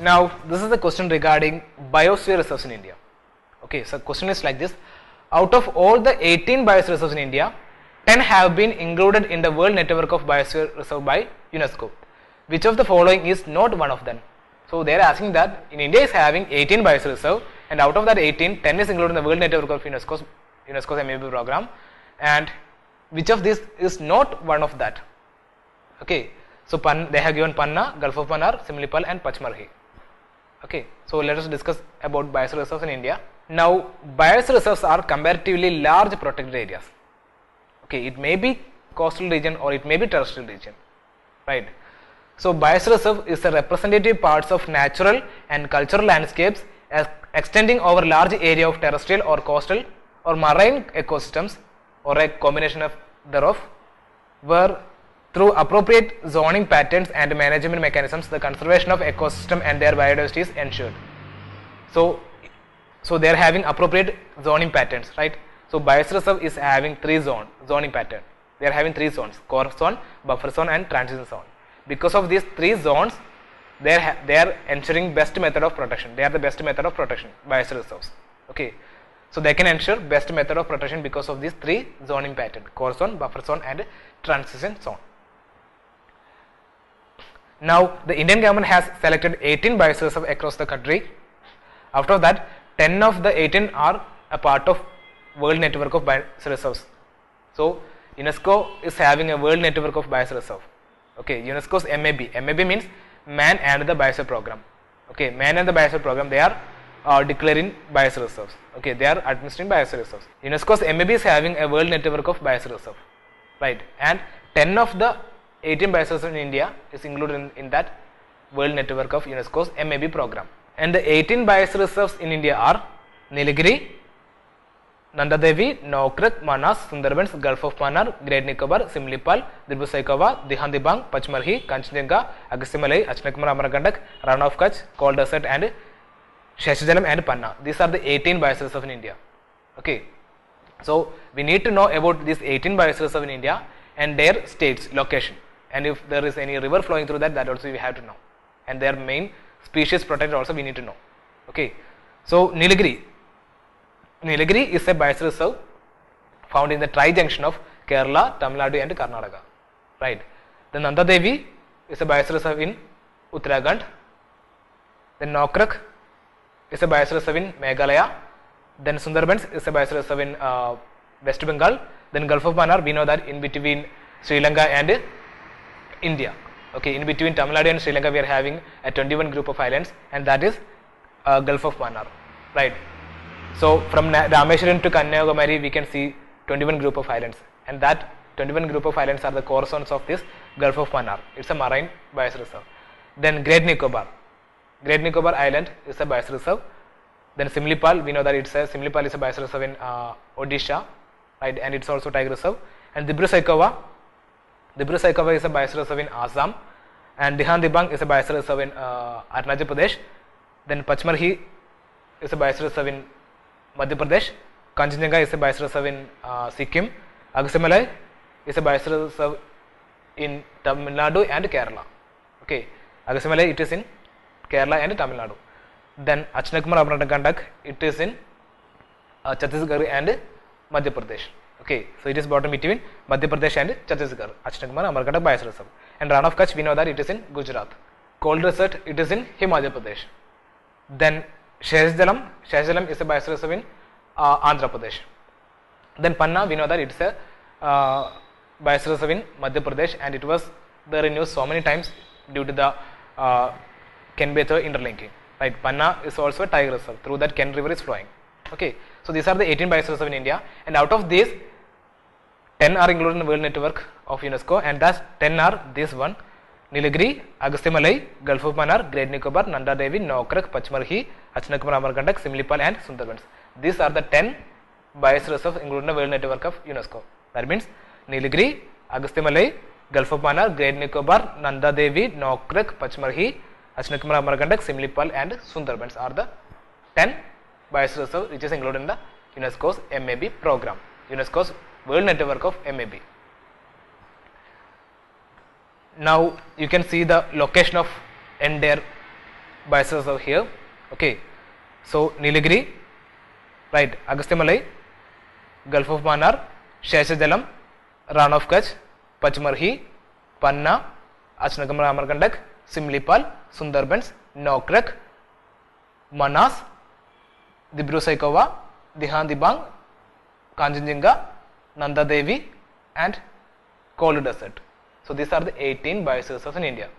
Now this is the question regarding biosphere reserves in India. Okay, so question is like this: out of all the 18 biosphere reserves in India, 10 have been included in the World Network of Biosphere Reserve by UNESCO. Which of the following is not one of them? So they are asking that in India is having 18 biosphere reserve, and out of that 18, 10 is included in the World Network of UNESCO's MAB program, and which of these is not one of that? Okay, so they have given Panna, Gulf of Mannar, Simlipal and Pachmarhi. Okay, so let us discuss about biosphere reserves in India. Now, biosphere reserves are comparatively large protected areas. Okay, it may be coastal region or it may be terrestrial region, right? So, biosphere reserve is a representative parts of natural and cultural landscapes as extending over large area of terrestrial or coastal or marine ecosystems or a combination of thereof, where through appropriate zoning patterns and management mechanisms, the conservation of ecosystem and their biodiversity is ensured. So they are having appropriate zoning patterns, right? So biosphere reserve is having zoning pattern. They are having 3 zones: core zone, buffer zone and transition zone. Because of these 3 zones, they are ensuring best method of protection. They are the best method of protection, biosphere reserves. Okay, so they can ensure best method of protection because of these 3 zoning pattern: core zone, buffer zone and transition zone. Now the Indian government has selected 18 biosphere reserves across the country. After that, 10 of the 18 are a part of World Network of Biosphere Reserves. So UNESCO is having a World Network of Biosphere Reserve. Okay, UNESCO's MAB. MAB means Man and the Biosphere Program. Okay, Man and the Biosphere Program, they are declaring biosphere reserves. Okay, they are administering biosphere reserves. UNESCO's MAB is having a World Network of Biosphere Reserve, right? And 10 of the 18 biosphere reserves in India is included in that World Network of UNESCO's MAB program. And the 18 biosphere reserves in India are Nilgiri, Nanda Devi, Nokrak, Manas, Sundarbans, Gulf of Mannar, Great Nicobar, Simlipal, Dirbhussaikova, Dihand-Dibang, Pachmarhi, Kanchenjunga, Agastyamalai, Achanakmar Amarkantak, Rann of Kutch, Cold Desert and Sheshajalam and Panna. These are the 18 biosphere reserves in India. Okay, so we need to know about these 18 biosphere reserves in India and their states, location, and if there is any river flowing through that also we have to know, and their main species protected also we need to know. Okay, so Nilgiri is a biosphere reserve found in the tri-junction of Kerala, Tamil Nadu and Karnataka, right? Then Nanda Devi is a biosphere reserve in Uttarakhand. Then Nokrak is a biosphere reserve in Meghalaya. Then Sundarbans is a biosphere reserve in West Bengal. Then Gulf of Mannar, we know that in between Sri Lanka and India. Okay, in between Tamil Nadu and Sri Lanka we are having a 21 group of islands, and that is Gulf of Mannar, right? So from Rameshwaram to Kanyakumari we can see 21 group of islands, and that 21 group of islands are the core zones of this Gulf of Mannar. It's a marine biosphere reserve. Then Great Nicobar Island is a biosphere reserve. Then Simlipal, we know that Simlipal is a biosphere reserve in Odisha, right, and it's also tiger reserve. And Dibrussaikova is a biosphere reserve in Assam, and Dihand-Dibang is a biosphere reserve in Arunachal Pradesh. Then Pachmarhi is a biosphere reserve in Madhya Pradesh. Kanchenjunga is a biosphere reserve in Sikkim. Agastyamalai is a biosphere reserve in Tamil Nadu and Kerala. Okay, Agastyamalai it is in Kerala and Tamil Nadu. Then Achanakmar Amarkantak, it is in Chhattisgarh and Madhya Pradesh. Okay, so it is bottom between Madhya Pradesh and Chhattisgarh, Achanakmar Amarkantak biosphere reserve. And Rann of Kutch, we know that it is in Gujarat. Cold Desert, it is in Himachal Pradesh. Then Sheshajalam is a biosphere reserve in Andhra Pradesh. Then Panna, we know that it is a biosphere reserve in Madhya Pradesh, and it was there in news so many times due to the Ken-Betwa interlinking. Right, Panna is also a tiger reserve, through that Ken river is flowing. Okay, so these are the 18 biosphere reserves in India, and out of these 10 are included in the World Network of UNESCO, and thus 10 are this one: Nilgiri, Agastyamalai, Gulf of Mannar, Great Nicobar, Nanda Devi, Nokrak, Pachmarhi, Achanakmar Amarkantak, Simlipal and Sundarbans. These are the 10 biosphere reserves included in the World Network of UNESCO. That means Nilgiri, Agastyamalai, Gulf of Mannar, Great Nicobar, Nanda Devi, Nokrak, Pachmarhi, Achanakmar Amarkantak, Simlipal and Sundarbans are the 10 biosphere reserves which is included in the UNESCO's MAB program, UNESCO's World Network of MAB. Now you can see the location of entire biosphere reserve here. Okay, so Nilagiri, right, Agastyamalai, Gulf of Mannar, Sheshajalam, Ran of Kutch, Pachmarhi, Panna, Achnagam Amarkandak, Simlipal, Sundarbans, Nokrek, Manas, Dibru Saikova, Dihandibang, Kanchenjunga, Nanda Devi, and Cold Desert. So these are the 18 biosphere reserves in India.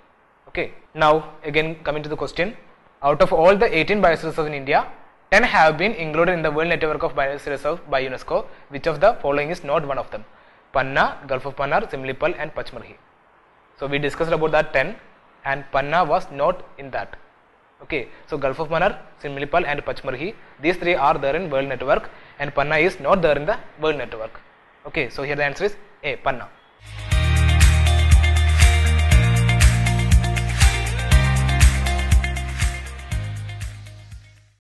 Okay. Now again coming to the question, out of all the 18 biosphere reserves in India, 10 have been included in the World Network of Biosphere Reserves by UNESCO. Which of the following is not one of them? Panna, Gulf of Mannar, Simlipal, and Pachmarhi. So we discussed about that 10, and Panna was not in that. Okay, so Gulf of Mannar, Simlipal, and Pachmarhi, these three are there in World Network, and Panna is not there in the World Network. Okay, so here the answer is A, Panna.